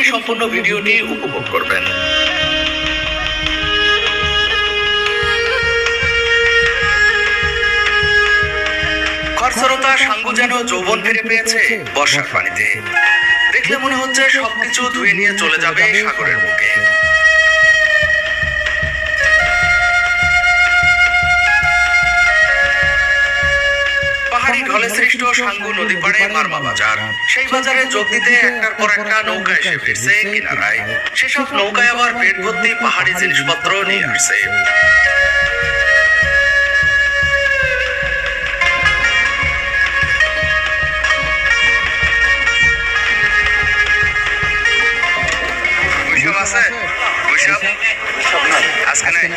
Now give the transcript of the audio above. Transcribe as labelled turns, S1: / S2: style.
S1: করি সম্পূর্ণ ভিডিওটি উপভোগ করবেন। খরস্রোতা সাঙ্গু যেন যৌবন ফিরে পেয়েছে বর্ষার পানিতে। দেখলে মনে হচ্ছে সবকিছু ধুয়ে নিয়ে চলে যাবে সাগরের বুকে। পাহাড়ি ঢলে সৃষ্ট সাঙ্গু নদী পাড়ে মারমা বাজার। সেই বাজারে যোগ দিতে একটার পর একটা নৌকা এসে ফিরছে কিনারায়। সেসব নৌকায় আবার পেট ভর্তি পাহাড়ি জিনিসপত্র নিয়ে আসছে। আজকে নাই